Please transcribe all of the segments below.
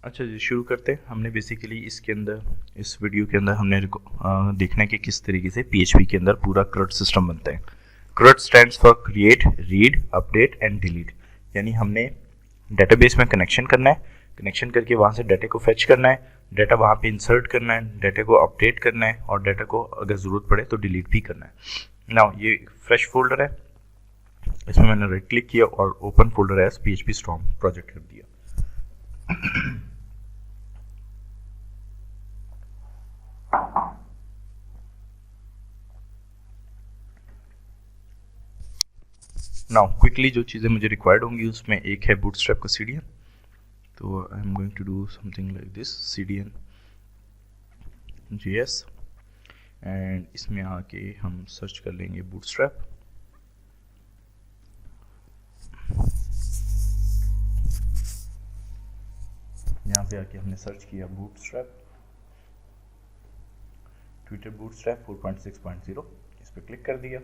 अच्छा जी, शुरू करते हैं। हमने बेसिकली इसके अंदर, इस वीडियो के अंदर हमने देखना है कि किस तरीके से पीएचपी के अंदर पूरा CRUD सिस्टम बनता है। CRUD stands for create, read, update and delete. यानी हमने डेटाबेस में कनेक्शन करना है, कनेक्शन करके वहाँ से डाटा को फेच करना है, डाटा वहाँ पे इंसर्ट करना है, डाटा को अपडेट करना है और डाटा को अगर ज़रूरत पड़े तो डिलीट भी करना है। नाउ ये फ्रेश फोल्डर है, इसमें मैंने राइट क्लिक किया और open folder as PHP storm project कर दिया। नाउ क्विकली जो चीज़ें मुझे रिक्वायर्ड होंगी उसमें एक है बूटस्ट्रैप का CDN। तो I am going to do something like this CDN JS and इसमें आके हम सर्च कर लेंगे बूटस्ट्रैप। यहाँ पे आके हमने सर्च किया बूटस्ट्रैप, ट्विटर बूटस्ट्रैप 4.6.0, इस पर क्लिक कर दिया।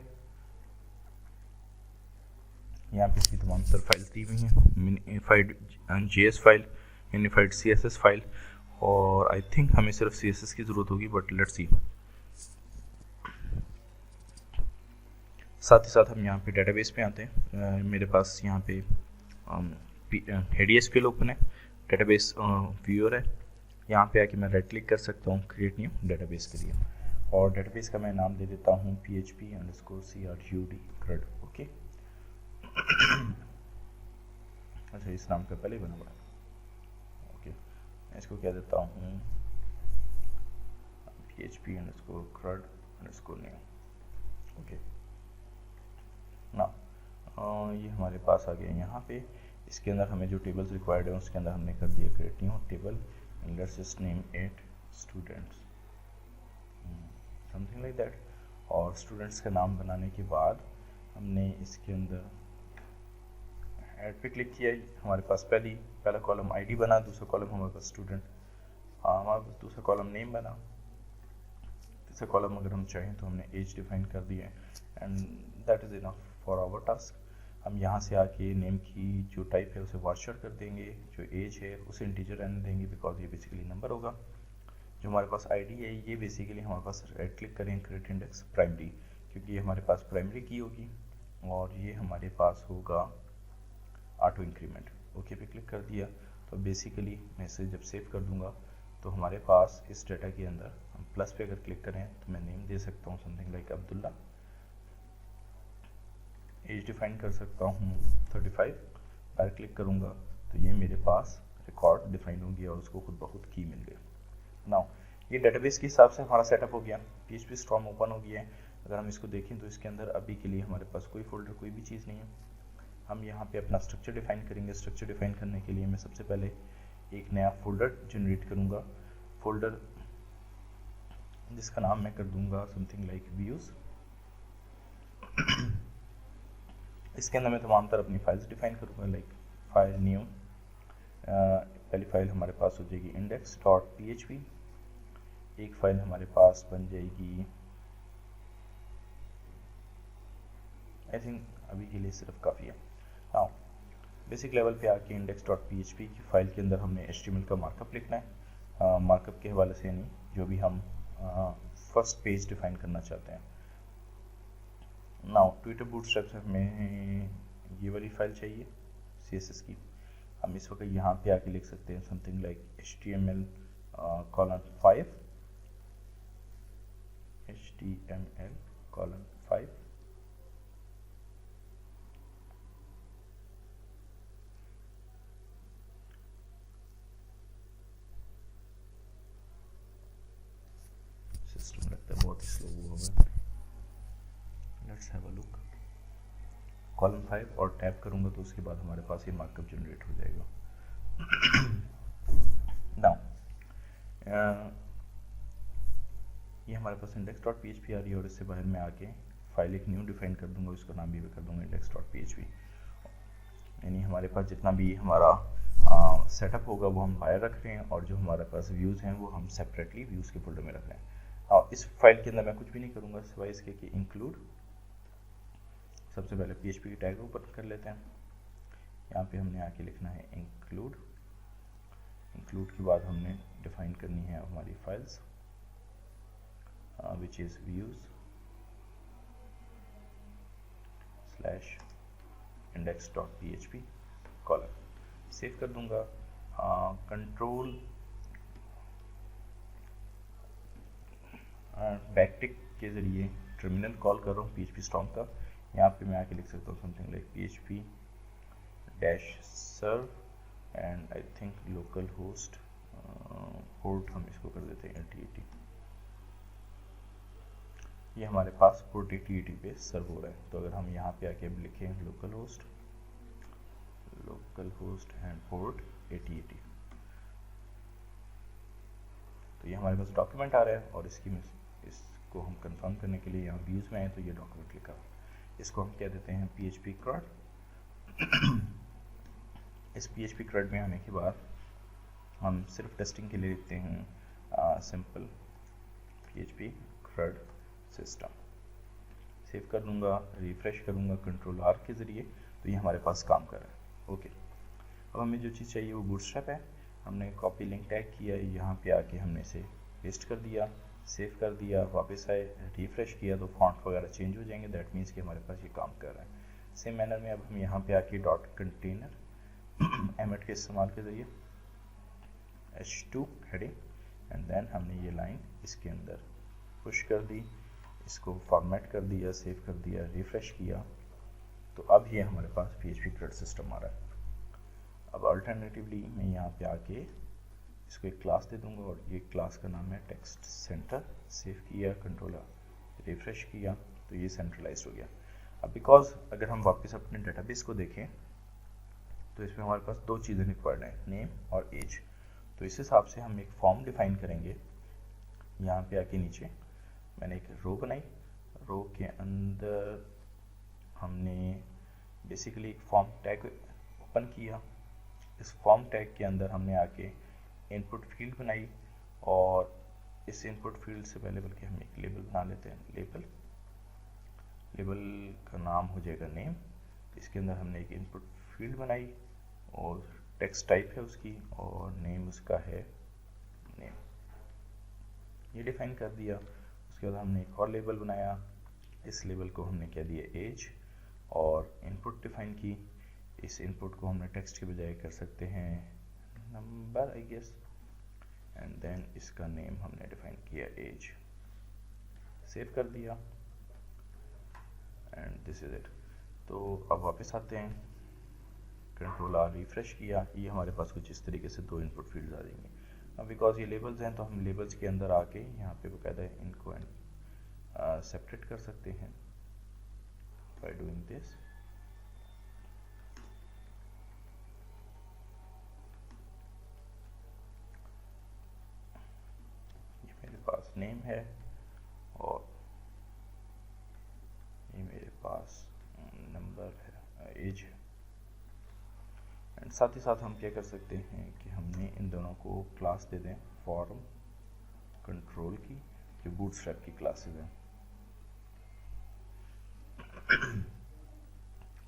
यहाँ पे इसकी तमाम सर फाइल्स दी हुई हैं, unified JS file, unified CSS file, और आई थिंक हमें सिर्फ CSS की ज़रूरत होगी, बट लेट्स सी। साथ ही साथ हम यहाँ पे डेटाबेस पे आते हैं। मेरे पास यहाँ पे HDSQL ओपन है, डेटाबेस व्यूअर है। यहाँ पे आके मैं राइट क्लिक कर सकता हूँ क्रिएट न्यू डेटाबेस के लिए, और डेटाबेस का मैं नाम दे देता हूँ PHP_CRUD CRUD। ओके, अच्छा इस नाम का पहले ही बना हुआ है। ओके, मैं इसको क्या देता हूँ PHP_CRUD_new। ओके, ना ये हमारे पास आ गया यहाँ पे। इसके अंदर हमें जो टेबल्स रिक्वायर्ड है उसके अंदर हमने कर दिया create new table and let's just name it students, something like that. और स्टूडेंट्स का नाम बनाने के बाद हमने इसके अंदर ऐड पे क्लिक किया। हमारे पास पहला कॉलम आईडी बना, दूसरा कॉलम हमारे पास स्टूडेंट, हमारे पास दूसरा कॉलम नेम बना, तीसरा कॉलम अगर हम चाहें तो हमने एज डिफाइन कर दिया and that is enough for our task. हम यहाँ से आके नेम की जो टाइप है उसे वार्चर कर देंगे, जो एज है उसे इंटीजर रहने देंगे बिकॉज ये बेसिकली नंबर होगा। जो हमारे पास आईडी है ये बेसिकली हमारे पास राइट क्लिक करें क्रिएट इंडेक्स प्राइमरी, क्योंकि ये हमारे पास प्राइमरी की होगी, और ये हमारे पास होगा ऑटो इंक्रीमेंट। ओके पे क्लिक कर दिया तो बेसिकली मैं इसे जब सेव कर दूंगा तो हमारे पास इस डाटा के अंदर हम प्लस पे अगर क्लिक करें तो मैं नेम दे सकता हूँ something like Abdullah, as define कर सकता हूँ 35, पर क्लिक करूँगा तो ये मेरे पास रिकॉर्ड डिफाइन हो गया और उसको खुद ब खुद की मिल गई। नाउ ये डेटाबेस के हिसाब से हमारा सेटअप हो गया, PHP स्टॉर्म ओपन हो गया है। अगर हम इसको देखें तो इसके अंदर अभी के लिए हमारे पास कोई फोल्डर, कोई भी चीज़ नहीं है। हम यहाँ पे अपना स्ट्रक्चर डिफाइन करेंगे। स्ट्रक्चर डिफाइन करने के लिए मैं सबसे पहले एक नया फोल्डर जनरेट करूँगा, फोल्डर जिसका नाम मैं कर दूंगा समथिंग लाइक व्यूज़। इसके अंदर मैं तमाम तरह अपनी फाइल्स डिफाइन करूँगा, लाइक फाइल न्यू, पहली फाइल हमारे पास हो जाएगी index.php, एक फाइल हमारे पास बन जाएगी, आई थिंक अभी के लिए सिर्फ काफ़ी है। हाँ, बेसिक लेवल पे आके index.php की फाइल के अंदर हमने HTML का मार्कअप लिखना है। मार्कअप के हवाले से यानी जो भी हम फर्स्ट पेज डिफाइन करना चाहते हैं। नाउ ट्विटर बूटस्ट्रैप से हमें ये वाली फाइल चाहिए CSS की। हम इस वक्त यहाँ पे आके लिख सकते हैं something like HTML:5 HTML:5 system लगता है बहुत ही स्लो हुआ है, let's have a look. Column 5 और टैप करूँगा तो उसके बाद हमारे पास ये मार्कअप जनरेट हो जाएगा। नाउ ये हमारे पास index.php आ रही है और इससे बाहर में आके फाइल एक न्यू डिफाइन कर दूंगा, उसका नाम भी कर दूंगा index.php। यानी हमारे पास जितना भी हमारा सेटअप होगा वो हम बाहर रख रहे हैं, और जो हमारे पास व्यूज़ हैं वो हम सेपरेटली व्यूज़ के फोल्डर में रख रहे हैं। और इस फाइल के अंदर मैं कुछ भी नहीं करूँगा सिवाय इसके कि इंक्लूड, सबसे पहले PHP की टैग ओपन कर लेते हैं। यहाँ पे हमने आके लिखना है इंक्लूड इंक्लूड के बाद हमने डिफाइन करनी है हमारी files which is views slash index.php column. Save कर दूंगा। कंट्रोल बैकटिक के ज़रिए टर्मिनल कॉल कर रहा हूँ PHP स्टॉर्म का। यहाँ पे मैं आके लिख सकता हूँ something like PHP dash serve and I think localhost port हम इसको कर देते हैं 8080। ये हमारे पास पोर्ट 8080 पे सर्व हो रहा है। तो अगर हम यहाँ पे आके लिखें लोकल होस्ट एंड पोर्ट 8080, तो ये हमारे पास डॉक्यूमेंट आ रहा है। और इसको हम कंफर्म करने के लिए यहाँ व्यूज़ में आए तो ये डॉक्यूमेंट लिखा। इसको हम कह देते हैं PHP CRUD। इस PHP CRUD में आने के बाद हम सिर्फ टेस्टिंग के लिए लिखते हैं simple PHP CRUD system. Save कर दूंगा, रिफ्रेश करूंगा कंट्रोल R के ज़रिए, तो ये हमारे पास काम कर रहा है। ओके, अब हमें जो चीज़ चाहिए वो बूटस्ट्रैप है। हमने कॉपी लिंक टैग किया, यहाँ पे आके हमने इसे पेस्ट कर दिया, सेव कर दिया, वापस आए, रिफ्रेश किया तो फॉन्ट वगैरह चेंज हो जाएंगे। दैट मीन्स कि हमारे पास ये काम कर रहा है। सेम मैनर में अब हम यहाँ पे आके डॉट कंटेनर एमेट के इस्तेमाल के ज़रिए h2 हेडिंग एंड देन हमने ये लाइन इसके अंदर पुश कर दी, इसको फॉर्मेट कर दिया, सेव कर दिया, रिफ्रेश किया, तो अब ये हमारे पास PHP CRUD सिस्टम आ रहा है। अब अल्टरनेटिवली मैं यहाँ पे आके इसको एक क्लास दे दूंगा और ये क्लास का नाम है टेक्स्ट सेंटर। सेव किया, कंट्रोल रिफ्रेश किया, तो ये सेंट्रलाइज हो गया। अब बिकॉज अगर हम वापस अपने डेटाबेस को देखें तो इसमें हमारे पास दो चीज़ें रिक्वायर्ड हैं, नेम और एज। तो इस हिसाब से हम एक फॉर्म डिफाइन करेंगे। यहाँ पे आके नीचे मैंने एक रो बनाई, रो के अंदर हमने बेसिकली एक फॉर्म टैग ओपन किया। इस फॉर्म टैग के अंदर हमने आके इनपुट फील्ड बनाई और इस इनपुट फील्ड से पहले बल्कि हम एक लेबल बना लेते हैं। लेबल का नाम हो जाएगा नेम। इसके अंदर हमने एक इनपुट फील्ड बनाई और टेक्स्ट टाइप है उसकी और नेम उसका है नेम, ये डिफाइन कर दिया। उसके बाद हमने एक और लेबल बनाया, इस लेबल को हमने कह दिया एज और इनपुट डिफाइन की। इस इनपुट को हमने टेक्स्ट के बजाय कर सकते हैं number I guess, and then इसका नेम हमने डिफाइन किया एज। सेव कर दिया एंड दिस इज इट। तो अब वापस आते हैं, कंट्रोल R रिफ्रेश किया, ये हमारे पास कुछ इस तरीके से दो इनपुट फील्ड्स आ जाएंगे। अब बिकॉज ये लेबल्स हैं तो हम लेबल्स के अंदर आके यहाँ पे बकायदा इनको सेपरेट कर सकते हैं बाय डूइंग दिस। ये मेरे पास नेम है और ये मेरे पास नंबर है, एज है। एंड साथ ही साथ हम क्या कर सकते हैं कि हमने इन दोनों को क्लास दे दें फॉर्म कंट्रोल की, जो बूटस्ट्रैप की क्लासेस हैं।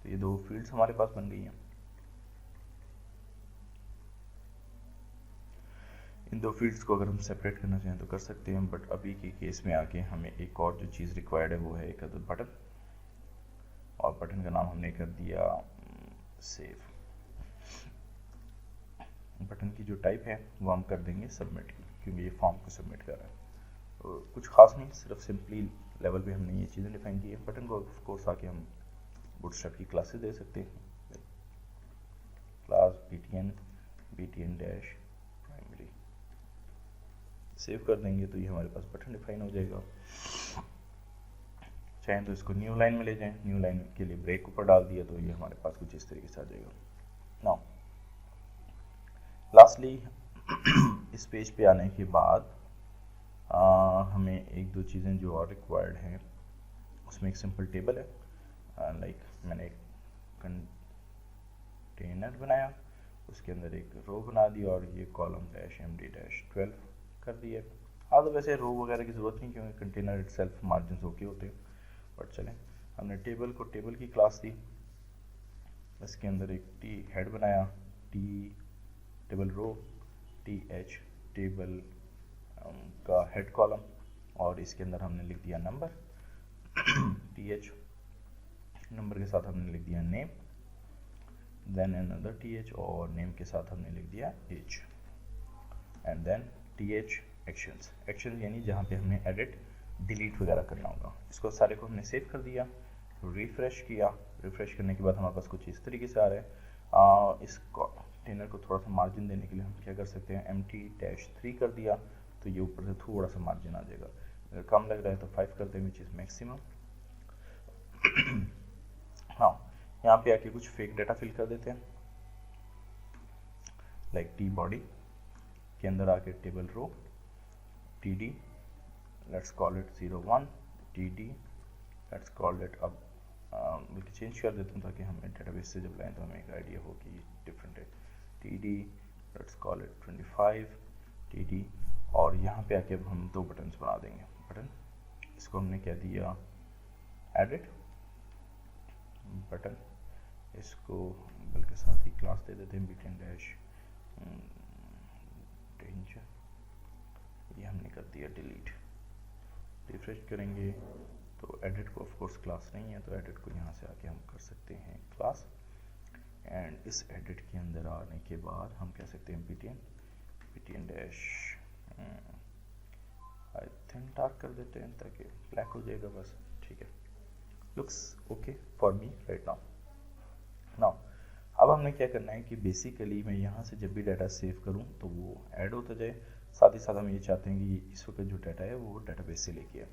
तो ये दो फील्ड्स हमारे पास बन गई हैं। इन दो फील्ड्स को अगर हम सेपरेट करना चाहें तो कर सकते हैं, बट अभी के केस में आके हमें एक और जो चीज़ रिक्वायर्ड है वो है एक बटन, और बटन का नाम हमने कर दिया सेव। बटन की जो टाइप है वो हम कर देंगे सबमिट की, क्योंकि ये फॉर्म को सबमिट कर रहा है। तो कुछ खास नहीं, सिर्फ सिंपली लेवल पे हमने ये चीज़ें डिफाइन की है। बटन को ऑफ कोर्स आके हम बूटस्ट्रैप की क्लासेस दे सकते हैं, class btn dash primary. Save कर देंगे तो ये हमारे पास बटन डिफाइन हो जाएगा। चाहें तो इसको न्यू लाइन में ले जाएं, न्यू लाइन के लिए ब्रेक ऊपर डाल दिया तो ये हमारे पास कुछ इस तरीके से आ जाएगा। नाउ लास्टली इस पेज पे आने के बाद हमें एक दो चीज़ें जो और रिक्वायर्ड हैं, उसमें एक सिंपल टेबल है। लाइक मैंने एक कंटेनर बनाया, उसके अंदर एक रो बना दी और ये कॉलम डैश md डैश 12 कर दिया। तो वैसे रो वगैरह की ज़रूरत नहीं, क्योंकि कंटेनर इटसेल्फ मार्जिन ओके होते हैं, बट चलें। हमने टेबल को टेबल की क्लास दी, इसके अंदर एक टी हेड बनाया, T table row, TH table का हेड कॉलम, और इसके अंदर हमने लिख दिया नंबर TH, नंबर के साथ हमने लिख दिया नेम, देन अनदर TH, और नेम के साथ हमने लिख दिया as, and then TH actions. Action यानी जहाँ पे हमने एडिट डिलीट वगैरह करना होगा। इसको सारे को हमने सेव कर दिया, रिफ्रेश किया। रिफ्रेश करने के बाद हमारे पास कुछ इस तरीके से आ रहा है। इस कंटेनर को थोड़ा सा मार्जिन देने के लिए हम क्या कर सकते हैं, MT-3 कर दिया, तो ये ऊपर से थोड़ा सा मार्जिन आ जाएगा। अगर कम लग रहा है तो 5 करते हैं, विच इज़ मैक्सिमम। हाँ, यहाँ पे आके कुछ फेक डाटा फिल कर देते हैं, लाइक टी बॉडी के अंदर आके table row TD, let's call it 01 TD, let's call it, अब बल्कि चेंज कर देता हूँ ताकि हमें डेटाबेस से जब लाएँ तो हमें एक आइडिया हो कि डिफरेंट है। TD, let's call it 25 TD, और यहाँ पे आके अब हम 2 बटन्स बना देंगे। बटन, इसको हमने क्या दिया, एडिट बटन, इसको बल्कि साथ ही क्लास दे देते हैं BTN डैश डेंजर, ये हमने कर दिया डिलीट। रिफ्रेश करेंगे तो एडिट को ऑफ कोर्स क्लास नहीं है, तो एडिट को यहाँ से आके हम कर सकते हैं क्लास, एंड इस एडिट के अंदर आने के बाद हम कह सकते हैं BTN dash, I think dark कर देते हैं ताकि ब्लैक हो जाएगा बस, ठीक है, looks okay for me right now. अब हमने क्या करना है कि बेसिकली मैं यहाँ से जब भी डाटा सेव करूँ तो वो ऐड होता जाए, साथ ही साथ हम ये चाहते हैं कि इस वक्त जो डाटा है वो डेटाबेस से लेके आए।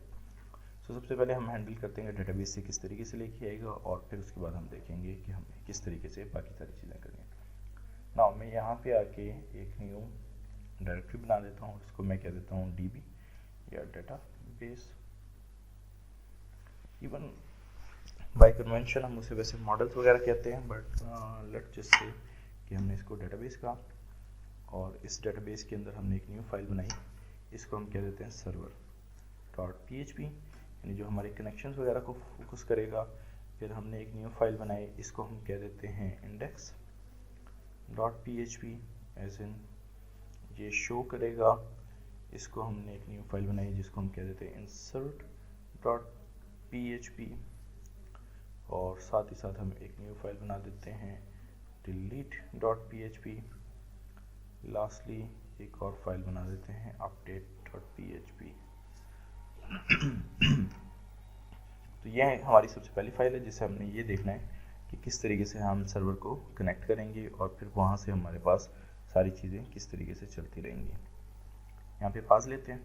तो सबसे पहले हम हैंडल करते हैं डेटाबेस से किस तरीके से लेके आएगा, और फिर उसके बाद हम देखेंगे कि हमें किस तरीके से बाकी सारी चीज़ें करनी है। नाउ मैं यहाँ पे आके एक न्यू डायरेक्टरी बना देता हूँ, इसको मैं कह देता हूँ DB या डेटाबेस। इवन बाय कन्वेंशन हम उसे वैसे मॉडल्स वगैरह कहते हैं, बट लेट्स जस्ट से कि हमने इसको डेटाबेस कहा, और इस डेटाबेस के अंदर हमने एक न्यू फाइल बनाई, इसको हम कह देते हैं server.php, यानी जो हमारे कनेक्शंस वगैरह को फोकस करेगा। फिर हमने एक न्यू फाइल बनाई, इसको हम कह देते हैं index.php, एज इन ये शो करेगा। इसको हमने एक न्यू फाइल बनाई जिसको हम कह देते हैं insert.php, और साथ ही साथ हम एक न्यू फाइल बना देते हैं delete.php। लास्टली एक और फाइल बना देते हैं update.php। तो यह हमारी सबसे पहली फाइल है जिसे हमने ये देखना है कि किस तरीके से हम सर्वर को कनेक्ट करेंगे, और फिर वहाँ से हमारे पास सारी चीज़ें किस तरीके से चलती रहेंगी। यहाँ पे पास लेते हैं।